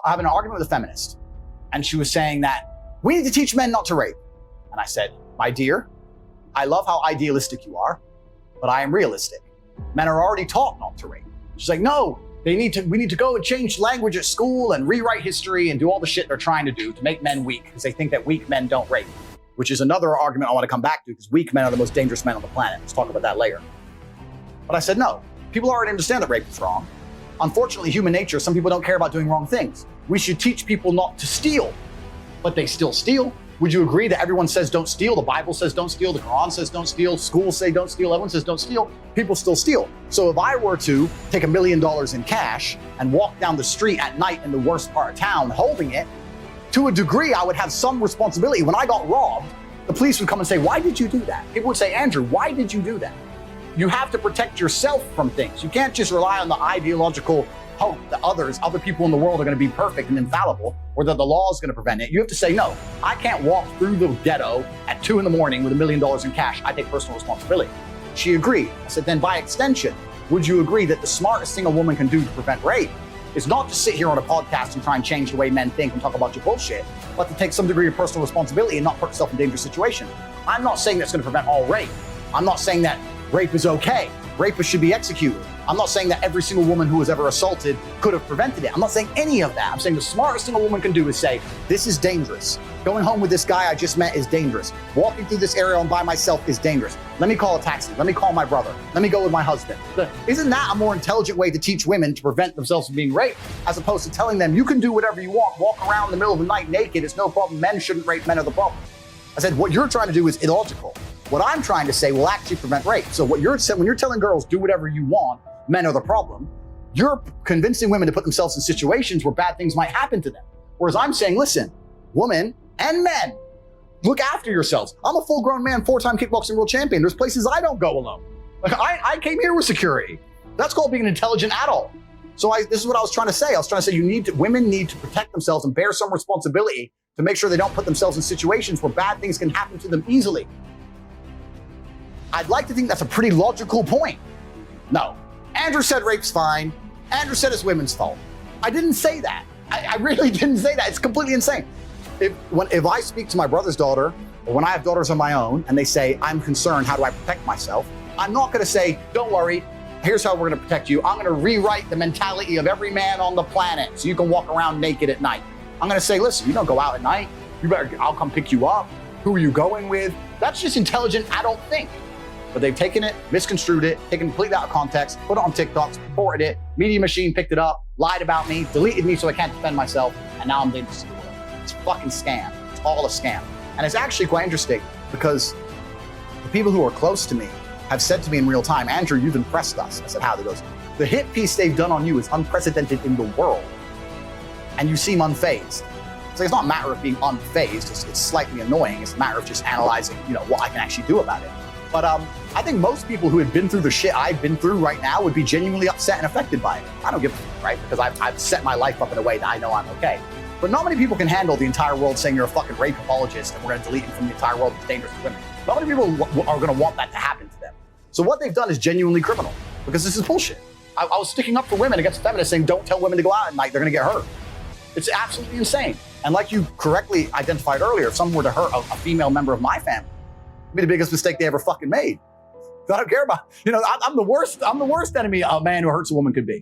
I have an argument with a feminist, and she was saying that we need to teach men not to rape. And I said, my dear, I love how idealistic you are, but I am realistic. Men are already taught not to rape. She's like, no, we need to go and change language at school and rewrite history and do all the shit they're trying to do to make men weak, because they think that weak men don't rape, which is another argument I want to come back to, because weak men are the most dangerous men on the planet. Let's talk about that later. But I said, no, people already understand that rape is wrong. Unfortunately, human nature, some people don't care about doing wrong things. We should teach people not to steal, but they still steal. Would you agree that everyone says don't steal? The Bible says don't steal. The Quran says don't steal. Schools say don't steal. Everyone says don't steal. People still steal. So if I were to take $1 million in cash and walk down the street at night in the worst part of town holding it, to a degree, I would have some responsibility. When I got robbed, the police would come and say, why did you do that? People would say, Andrew, why did you do that? You have to protect yourself from things. You can't just rely on the ideological hope that other people in the world are going to be perfect and infallible, or that the law is going to prevent it. You have to say, no, I can't walk through the ghetto at 2 a.m. with $1 million in cash. I take personal responsibility. She agreed. I said, then by extension, would you agree that the smartest thing a woman can do to prevent rape is not to sit here on a podcast and try and change the way men think and talk about your bullshit, but to take some degree of personal responsibility and not put yourself in dangerous situations? I'm not saying that's going to prevent all rape. I'm not saying that rape is okay. Rapists should be executed. I'm not saying that every single woman who was ever assaulted could have prevented it. I'm not saying any of that. I'm saying the smartest thing a woman can do is say, this is dangerous. Going home with this guy I just met is dangerous. Walking through this area by myself is dangerous. Let me call a taxi. Let me call my brother. Let me go with my husband. Isn't that a more intelligent way to teach women to prevent themselves from being raped, as opposed to telling them you can do whatever you want, walk around in the middle of the night naked, it's no problem, men shouldn't rape, men are the problem. I said, what you're trying to do is illogical. What I'm trying to say will actually prevent rape. So what you're saying, when you're telling girls, do whatever you want, men are the problem, you're convincing women to put themselves in situations where bad things might happen to them. Whereas I'm saying, listen, women and men, look after yourselves. I'm a full-grown man, 4-time kickboxing world champion. There's places I don't go alone. Like I came here with security. That's called being an intelligent adult. So this is what I was trying to say. I was trying to say women need to protect themselves and bear some responsibility to make sure they don't put themselves in situations where bad things can happen to them easily. I'd like to think that's a pretty logical point. No. Andrew said rape's fine. Andrew said it's women's fault. I didn't say that. I really didn't say that. It's completely insane. If I speak to my brother's daughter, or when I have daughters of my own, and they say, I'm concerned, how do I protect myself? I'm not gonna say, don't worry, here's how we're gonna protect you. I'm gonna rewrite the mentality of every man on the planet so you can walk around naked at night. I'm gonna say, listen, you don't go out at night. I'll come pick you up. Who are you going with? That's just intelligent adult think. But they've taken it, misconstrued it, taken it completely out of context, put it on TikTok, reported it, Media Machine picked it up, lied about me, deleted me so I can't defend myself, and now I'm dangerous to the world. It's a fucking scam. It's all a scam. And it's actually quite interesting because the people who are close to me have said to me in real time, Andrew, you've impressed us. I said, how? He goes, the hit piece they've done on you is unprecedented in the world, and you seem unfazed. So it's not a matter of being unfazed, it's slightly annoying. It's a matter of just analyzing, what I can actually do about it. But I think most people who had been through the shit I've been through right now would be genuinely upset and affected by it. I don't give a fuck, right? Because I've set my life up in a way that I know I'm okay. But not many people can handle the entire world saying you're a fucking rape apologist and we're gonna delete you from the entire world, it's dangerous to women. Not many people are gonna want that to happen to them. So what they've done is genuinely criminal, because this is bullshit. I was sticking up for women against feminists saying don't tell women to go out at night, they're gonna get hurt. It's absolutely insane. And like you correctly identified earlier, if someone were to hurt a female member of my family, it'd be the biggest mistake they ever fucking made. So I don't care about, I'm the worst enemy a man who hurts a woman could be.